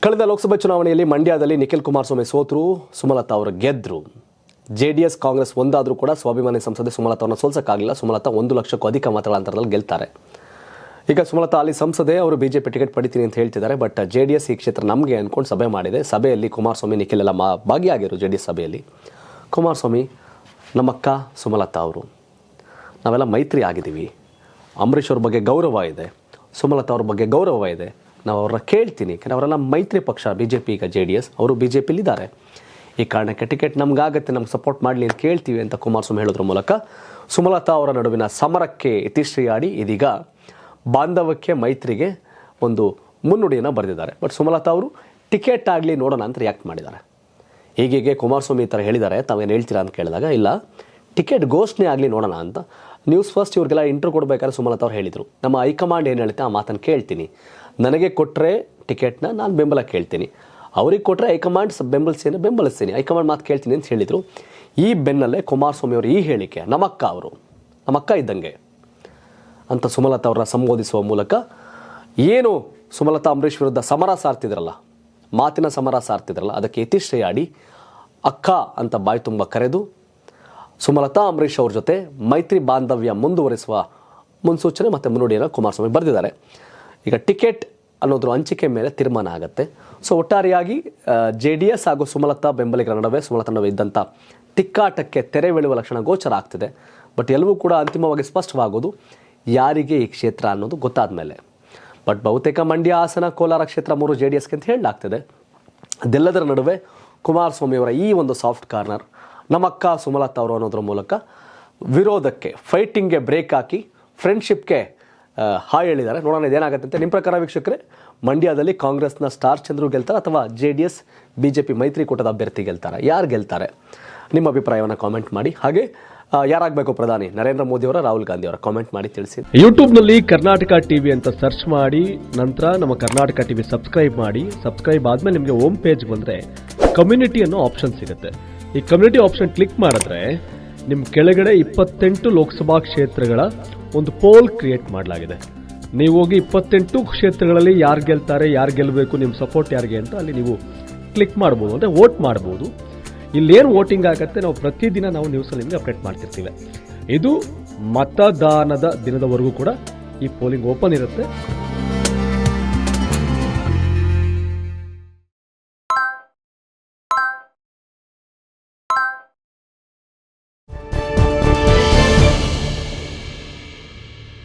ಕಳೆದ ಲೋಕಸಭಾ ಚುನಾವಣೆಯಲ್ಲಿ ಮಂಡ್ಯದಲ್ಲಿ ನಿಖಿಲ್ ಕುಮಾರಸ್ವಾಮಿ ಸೋತರು, ಸುಮಲತಾ ಅವರು ಗೆದ್ದರು. JDS ಕಾಂಗ್ರೆಸ್ ಒಂದಾದರೂ ಕೂಡ ಸ್ವಾಭಿಮಾನಿ ಸಂಸದೆ ಸುಮಲತಾ ಅವರನ್ನು ಸೋಲ್ಸೋಕ್ಕಾಗಲಿಲ್ಲ. ಸುಮಲತಾ 1 ಲಕ್ಷಕ್ಕೂ ಅಧಿಕ ಮತಗಳ ಅಂತರದಲ್ಲಿ ಗೆಲ್ತಾರೆ. ಈಗ ಸುಮಲತಾ ಅಲ್ಲಿ ಸಂಸದೆ ಅವರು BJP ಟಿಕೆಟ್ ಪಡಿತೀನಿ ಅಂತ ಹೇಳ್ತಿದ್ದಾರೆ. ಬಟ್ JDS ಈ ಕ್ಷೇತ್ರ ನಮಗೆ ಅಂದ್ಕೊಂಡು ಸಭೆ ಮಾಡಿದೆ. ಸಭೆಯಲ್ಲಿ ಕುಮಾರಸ್ವಾಮಿ ನಿಖಿಲ್ ಎಲ್ಲ ಭಾಗಿಯಾಗಿರು. JDS ಸಭೆಯಲ್ಲಿ ಕುಮಾರಸ್ವಾಮಿ, ನಮ್ಮಕ್ಕ ಸುಮಲತಾ ಅವರು, ನಾವೆಲ್ಲ ಮೈತ್ರಿ ಆಗಿದ್ದೀವಿ, ಅಂಬರೀಷ್ ಅವ್ರ ಬಗ್ಗೆ ಗೌರವ ಇದೆ, ಸುಮಲತಾ ಅವ್ರ ಬಗ್ಗೆ ಗೌರವ ಇದೆ, ನಾವು ಅವ್ರನ್ನ ಕೇಳ್ತೀನಿ. ಯಾಕಂದರೆ ಅವರೆಲ್ಲ ಮೈತ್ರಿ ಪಕ್ಷ, BJP ಈಗ JDS, ಅವರು BJPಲಿದ್ದಾರೆ. ಈ ಕಾರಣಕ್ಕೆ ಟಿಕೆಟ್ ನಮಗಾಗತ್ತೆ, ನಮ್ಗೆ ಸಪೋರ್ಟ್ ಮಾಡಲಿ ಅಂತ ಕೇಳ್ತೀವಿ ಅಂತ ಕುಮಾರಸ್ವಾಮಿ ಹೇಳೋದ್ರ ಮೂಲಕ ಸುಮಲತಾ ಅವರ ನಡುವಿನ ಸಮರಕ್ಕೆ ಇತಿಶ್ರೀಯಾಡಿ ಇದೀಗ ಬಾಂಧವ್ಯಕ್ಕೆ, ಮೈತ್ರಿಗೆ ಒಂದು ಮುನ್ನುಡಿಯನ್ನು ಬರೆದಿದ್ದಾರೆ. ಬಟ್ ಸುಮಲತಾ ಅವರು ಟಿಕೆಟ್ ಆಗಲಿ ನೋಡೋಣ ಅಂತ ರಿಯಾಕ್ಟ್ ಮಾಡಿದ್ದಾರೆ. ಹೀಗೆ ಕುಮಾರಸ್ವಾಮಿ ಈ ಥರ ಹೇಳಿದ್ದಾರೆ, ತಾವೇನು ಹೇಳ್ತೀರಾ ಅಂತ ಕೇಳಿದಾಗ, ಇಲ್ಲ ಟಿಕೆಟ್ ಘೋಷಣೆ ಆಗಲಿ ನೋಡೋಣ ಅಂತ ನ್ಯೂಸ್ ಫಸ್ಟ್ ಇವ್ರಿಗೆಲ್ಲ ಇಂಟ್ರೂ ಕೊಡಬೇಕಾದ್ರೆ ಸುಮಲತಾ ಅವ್ರು ಹೇಳಿದರು, ನಮ್ಮ ಹೈಕಮಾಂಡ್ ಏನು ಹೇಳುತ್ತೆ ಆ ಮಾತನ್ನು ಕೇಳ್ತೀನಿ, ನನಗೆ ಕೊಟ್ಟರೆ ಟಿಕೆಟ್ನ ನಾನು ಬೆಂಬಲ ಕೇಳ್ತೀನಿ, ಅವ್ರಿಗೆ ಕೊಟ್ಟರೆ ಹೈಕಮಾಂಡ್ ಬೆಂಬಲಿಸ್ತೀನಿ, ಹೈಕಮಾಂಡ್ ಮಾತು ಕೇಳ್ತೀನಿ ಅಂತ ಹೇಳಿದರು. ಈ ಬೆನ್ನಲ್ಲೇ ಕುಮಾರಸ್ವಾಮಿ ಅವರು ಈ ಹೇಳಿಕೆ, ನಮ್ಮಕ್ಕ ಇದ್ದಂಗೆ ಅಂತ ಸುಮಲತಾ ಅವ್ರನ್ನ ಸಂಬೋಧಿಸುವ ಮೂಲಕ ಏನು ಸುಮಲತಾ ಅಂಬರೀಷ್ ವಿರುದ್ಧ ಸಮರ ಸಾರ್ತಿದ್ರಲ್ಲ, ಮಾತಿನ ಸಮರ ಸಾರ್ತಿದ್ರಲ್ಲ, ಅದಕ್ಕೆ ಇತಿಶ್ರೀಯಾಡಿ ಅಕ್ಕ ಅಂತ ಬಾಯಿ ತುಂಬ ಕರೆದು ಸುಮಲತಾ ಅಂಬರೀಷ್ ಅವ್ರ ಜೊತೆ ಮೈತ್ರಿ ಬಾಂಧವ್ಯ ಮುಂದುವರಿಸುವ ಮುನ್ಸೂಚನೆ ಮತ್ತು ಮುನ್ನುಡಿಯನ್ನು ಕುಮಾರಸ್ವಾಮಿ ಬರೆದಿದ್ದಾರೆ. ಈಗ ಟಿಕೆಟ್ ಅನ್ನೋದ್ರ ಹಂಚಿಕೆ ಮೇಲೆ ತೀರ್ಮಾನ ಆಗುತ್ತೆ. ಸೊ ಒಟ್ಟಾರೆಯಾಗಿ JDS ಹಾಗೂ ಸುಮಲತಾ ಬೆಂಬಲಿಗರ ನಡುವೆ, ಸುಮಲತಾ ನಡುವೆ ಇದ್ದಂಥ ತಿಕ್ಕಾಟಕ್ಕೆ ತೆರೆ ಬೀಳುವ ಲಕ್ಷಣ ಗೋಚರ ಆಗ್ತಿದೆ. ಬಟ್ ಎಲ್ಲವೂ ಕೂಡ ಅಂತಿಮವಾಗಿ ಸ್ಪಷ್ಟವಾಗೋದು ಯಾರಿಗೆ ಈ ಕ್ಷೇತ್ರ ಅನ್ನೋದು ಗೊತ್ತಾದ ಮೇಲೆ. ಬಟ್ ಬಹುತೇಕ ಮಂಡ್ಯ, ಹಾಸನ, ಕೋಲಾರ ಕ್ಷೇತ್ರ 3 JDSಗೆ ಅಂತ ಹೇಳಲಾಗ್ತಿದೆ. ಅದೆಲ್ಲದರ ನಡುವೆ ಕುಮಾರಸ್ವಾಮಿಯವರ ಈ ಒಂದು ಸಾಫ್ಟ್ ಕಾರ್ನರ್, ನಮ್ಮಕ್ಕ ಸುಮಲತಾ ಅವರು ಅನ್ನೋದ್ರ ಮೂಲಕ ವಿರೋಧಕ್ಕೆ, ಫೈಟಿಂಗ್ಗೆ ಬ್ರೇಕ್ ಹಾಕಿ ಫ್ರೆಂಡ್ಶಿಪ್ಗೆ ಹಾಯ್ ಹೇಳಿದ್ದಾರೆ. ನೋಡೋಣ ಇದೇನಾಗುತ್ತೆ ಅಂತ. ನಿಮ್ಮ ಪ್ರಕಾರ ವೀಕ್ಷಕರೇ, ಮಂಡ್ಯದಲ್ಲಿ ಕಾಂಗ್ರೆಸ್ನ ಸ್ಟಾರ್ ಚಂದ್ರು ಗೆಲ್ತಾರೆ ಅಥವಾ JDS BJP ಮೈತ್ರಿಕೂಟದ ಅಭ್ಯರ್ಥಿ ಗೆಲ್ತಾರೆ? ಯಾರು ಗೆಲ್ತಾರೆ? ನಿಮ್ಮ ಅಭಿಪ್ರಾಯವನ್ನು ಕಾಮೆಂಟ್ ಮಾಡಿ. ಹಾಗೆ ಯಾರಾಗಬೇಕು ಪ್ರಧಾನಿ, ನರೇಂದ್ರ ಮೋದಿ ಅವರ, ರಾಹುಲ್ ಗಾಂಧಿ ಅವರ? ಕಾಮೆಂಟ್ ಮಾಡಿ ತಿಳಿಸಿ. ಯೂಟ್ಯೂಬ್ನಲ್ಲಿ ಕರ್ನಾಟಕ ಟಿವಿ ಅಂತ ಸರ್ಚ್ ಮಾಡಿ, ನಂತರ ನಮ್ಮ ಕರ್ನಾಟಕ ಟಿವಿ ಸಬ್ಸ್ಕ್ರೈಬ್ ಮಾಡಿ. ಸಬ್ಸ್ಕ್ರೈಬ್ ಆದ್ಮೇಲೆ ನಿಮಗೆ ಹೋಮ್ ಪೇಜ್ ಬಂದರೆ ಕಮ್ಯುನಿಟಿ ಅನ್ನೋ ಆಪ್ಷನ್ ಸಿಗುತ್ತೆ. ಈ ಕಮ್ಯುನಿಟಿ ಆಪ್ಷನ್ ಕ್ಲಿಕ್ ಮಾಡಿದ್ರೆ ನಿಮ್ಮ ಕೆಳಗಡೆ 28 ಲೋಕಸಭಾ ಕ್ಷೇತ್ರಗಳ ಒಂದು ಪೋಲ್ ಕ್ರಿಯೇಟ್ ಮಾಡಲಾಗಿದೆ. ನೀವು ಹೋಗಿ 28 ಕ್ಷೇತ್ರಗಳಲ್ಲಿ ಯಾರು ಗೆಲ್ತಾರೆ, ಯಾರು ಗೆಲ್ಲಬೇಕು, ನಿಮ್ಮ ಸಪೋರ್ಟ್ ಯಾರಿಗೆ ಅಂತ ಅಲ್ಲಿ ನೀವು ಕ್ಲಿಕ್ ಮಾಡ್ಬೋದು, ಅಂದರೆ ವೋಟ್ ಮಾಡ್ಬೋದು. ಇಲ್ಲೇನು ವೋಟಿಂಗ್ ಆಗುತ್ತೆ ನಾವು ಪ್ರತಿದಿನ ನಾವು ನ್ಯೂಸಲ್ಲಿ ನಿಮಗೆ ಅಪ್ಡೇಟ್ ಮಾಡ್ತಿರ್ತೀವಿ. ಇದು ಮತದಾನದ ದಿನದವರೆಗೂ ಕೂಡ ಈ ಪೋಲಿಂಗ್ ಓಪನ್ ಇರುತ್ತೆ.